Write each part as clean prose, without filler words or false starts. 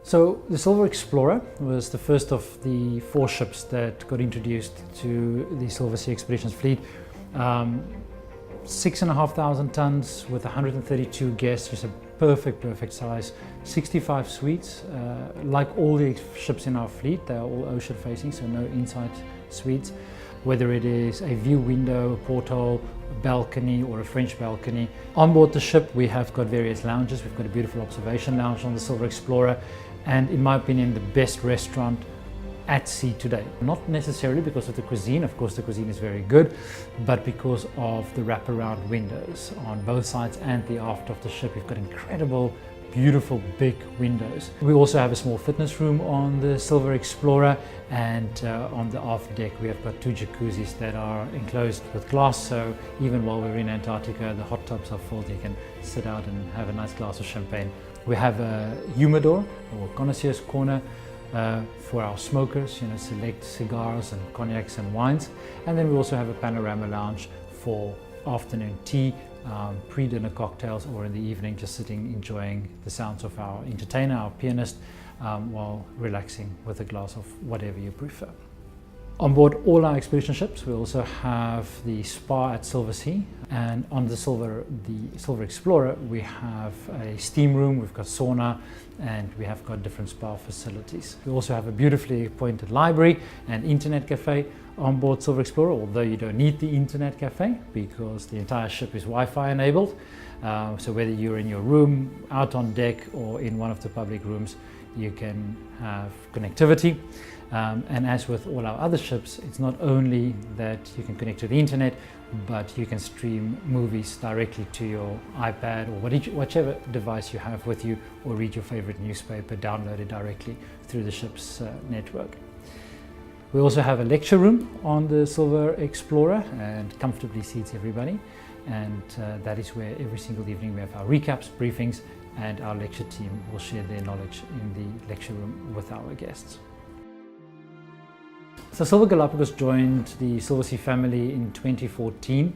So the Silver Explorer was the first of the 4 ships that got introduced to the Silver Sea Expeditions fleet. 6,500 tons with 132 guests, just a perfect size. 65 suites. Like all the ships in our fleet, they are all ocean facing, so no inside suites. Whether it is a view window, a porthole, a balcony or a French balcony. On board the ship we have got various lounges. We've got a beautiful observation lounge on the Silver Explorer, and in my opinion the best restaurant at sea today. Not necessarily because of the cuisine, of course the cuisine is very good, but because of the wraparound windows on both sides and the aft of the ship. We've got incredible, beautiful big windows. We also have a small fitness room on the Silver Explorer, and on the aft deck we have got 2 jacuzzis that are enclosed with glass, so even while we're in Antarctica the hot tubs are full, you can sit out and have a nice glass of champagne. We have a humidor or connoisseur's corner for our smokers, select cigars and cognacs and wines. And then we also have a panorama lounge for afternoon tea, pre-dinner cocktails, or in the evening just sitting enjoying the sounds of our entertainer, our pianist, while relaxing with a glass of whatever you prefer. On board all our expedition ships we also have the spa at Silver Sea, and on the Silver Explorer we have a steam room, we've got sauna, and we have got different spa facilities. We also have a beautifully appointed library and internet cafe on board Silver Explorer, although you don't need the internet cafe because the entire ship is Wi-Fi enabled. So whether you're in your room, out on deck, or in one of the public rooms, you can have connectivity. And as with all our other ships, it's not only that you can connect to the internet, but you can stream movies directly to your iPad or whichever device you have with you, or read your favorite newspaper downloaded directly through the ship's network. We also have a lecture room on the Silver Explorer, and comfortably seats everybody, and that is where every single evening we have our recaps, briefings, and our lecture team will share their knowledge in the lecture room with our guests. So Silver Galapagos joined the Silver Sea family in 2014.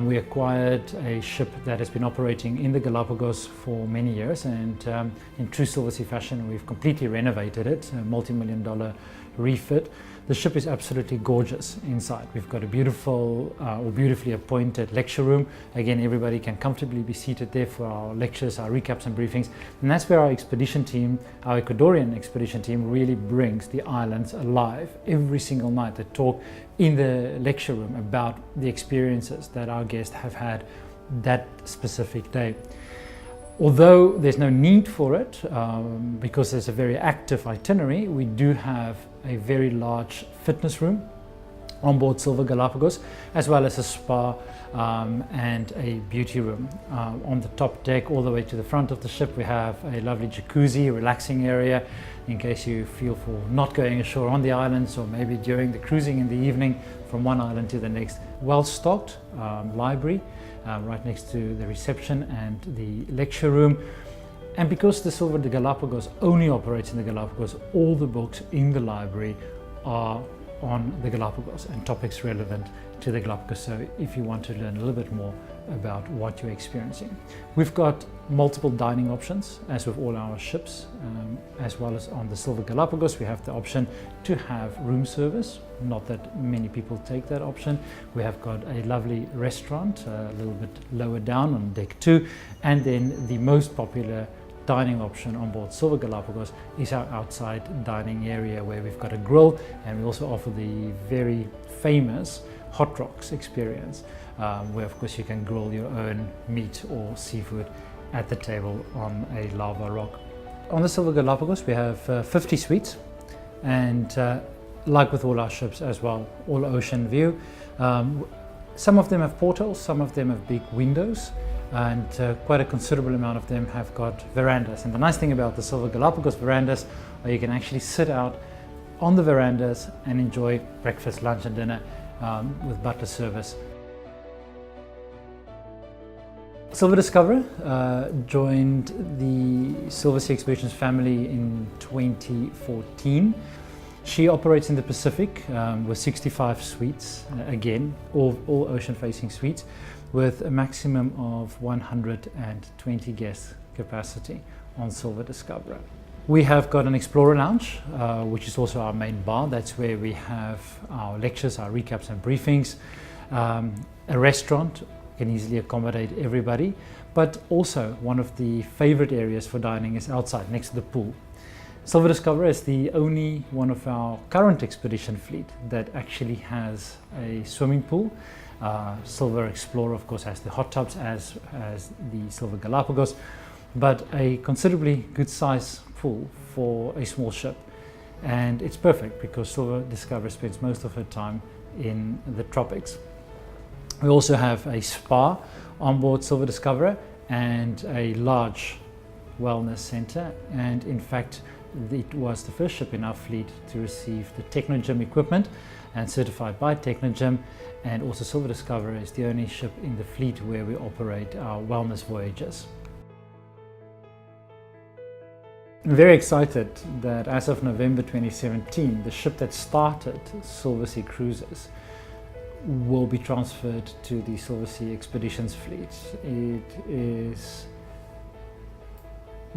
We acquired a ship that has been operating in the Galapagos for many years, and in true Silver Sea fashion we've completely renovated it, a multi-million-dollar refit. The ship is absolutely gorgeous inside. We've got a beautiful or beautifully appointed lecture room. Again, everybody can comfortably be seated there for our lectures, our recaps and briefings. And that's where our expedition team, our Ecuadorian expedition team, really brings the islands alive every single night. They talk in the lecture room about the experiences that our guests have had that specific day. Although there's no need for it, because there's a very active itinerary, we do have a very large fitness room on board Silver Galapagos, as well as a spa and a beauty room. On the top deck, all the way to the front of the ship, we have a lovely jacuzzi, relaxing area, in case you feel for not going ashore on the islands, or maybe during the cruising in the evening from one island to the next. Well-stocked library right next to the reception and the lecture room. And because the Silver Galapagos only operates in the Galapagos, all the books in the library are on the Galapagos and topics relevant to the Galapagos, so if you want to learn a little bit more about what you're experiencing. We've got multiple dining options, as with all our ships, as well as on the Silver Galapagos we have the option to have room service. Not that many people take that option. We have got a lovely restaurant a little bit lower down on deck 2, and then the most popular dining option on board Silver Galapagos is our outside dining area, where we've got a grill, and we also offer the very famous hot rocks experience, where of course you can grill your own meat or seafood at the table on a lava rock. On the Silver Galapagos we have 50 suites, and like with all our ships as well, all ocean view. Some of them have portals, some of them have big windows, and quite a considerable amount of them have got verandas. And the nice thing about the Silver Galapagos verandas are you can actually sit out on the verandas and enjoy breakfast, lunch and dinner with butler service. Silver Discoverer joined the Silver Sea Expeditions family in 2014. She operates in the Pacific with 65 suites, again, all ocean-facing suites, with a maximum of 120 guest capacity on Silver Discoverer. We have got an Explorer Lounge, which is also our main bar. That's where we have our lectures, our recaps and briefings. A restaurant can easily accommodate everybody, but also one of the favorite areas for dining is outside, next to the pool. Silver Discoverer is the only one of our current expedition fleet that actually has a swimming pool. Silver Explorer, of course, has the hot tubs as the Silver Galapagos, but a considerably good size pool for a small ship. And it's perfect because Silver Discoverer spends most of her time in the tropics. We also have a spa on board Silver Discoverer and a large wellness center, and in fact it was the first ship in our fleet to receive the Technogym equipment and certified by Technogym, and also Silver Discoverer is the only ship in the fleet where we operate our wellness voyages. I'm very excited that as of November 2017, the ship that started Silversea Cruises will be transferred to the Silversea Expeditions fleet. It is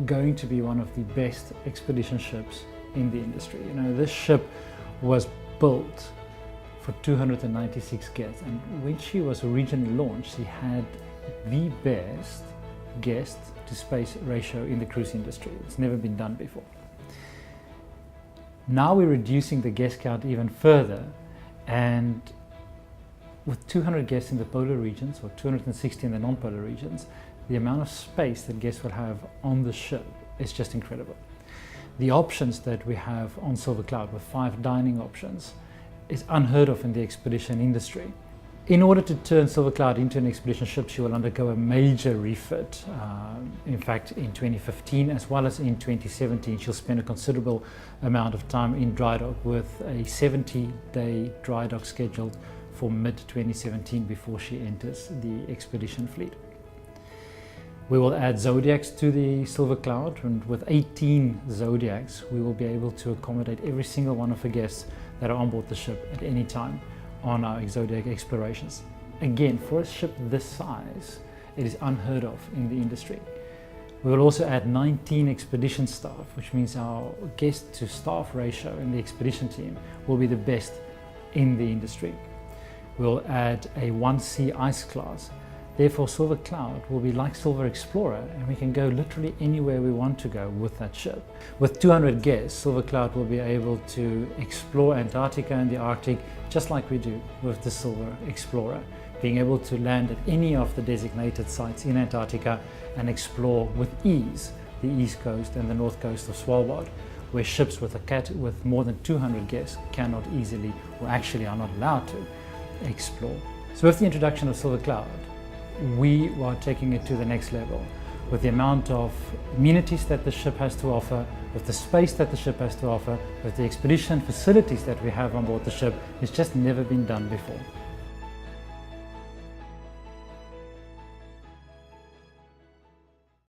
going to be one of the best expedition ships in the industry. You know, this ship was built for 296 guests, and when she was originally launched, she had the best guest to space ratio in the cruise industry. It's never been done before. Now we're reducing the guest count even further, and with 200 guests in the polar regions or 260 in the non-polar regions, the amount of space that guests will have on the ship is just incredible. The options that we have on Silvercloud with 5 dining options is unheard of in the expedition industry. In order to turn Silvercloud into an expedition ship, she will undergo a major refit. In fact, in 2015 as well as in 2017, she'll spend a considerable amount of time in dry dock, with a 70-day dry dock scheduled for mid-2017 before she enters the expedition fleet. We will add Zodiacs to the Silvercloud, and with 18 Zodiacs, we will be able to accommodate every single one of the guests that are on board the ship at any time on our Zodiac explorations. Again, for a ship this size, it is unheard of in the industry. We will also add 19 expedition staff, which means our guest to staff ratio in the expedition team will be the best in the industry. We'll add a 1C ice class. Therefore, Silvercloud will be like Silver Explorer, and we can go literally anywhere we want to go with that ship. With 200 guests, Silvercloud will be able to explore Antarctica and the Arctic just like we do with the Silver Explorer, being able to land at any of the designated sites in Antarctica and explore with ease the east coast and the north coast of Svalbard, where ships with more than 200 guests cannot easily, or actually are not allowed to, explore. So with the introduction of Silvercloud, we are taking it to the next level with the amount of amenities that the ship has to offer, with the space that the ship has to offer, with the expedition facilities that we have on board the ship. It's just never been done before.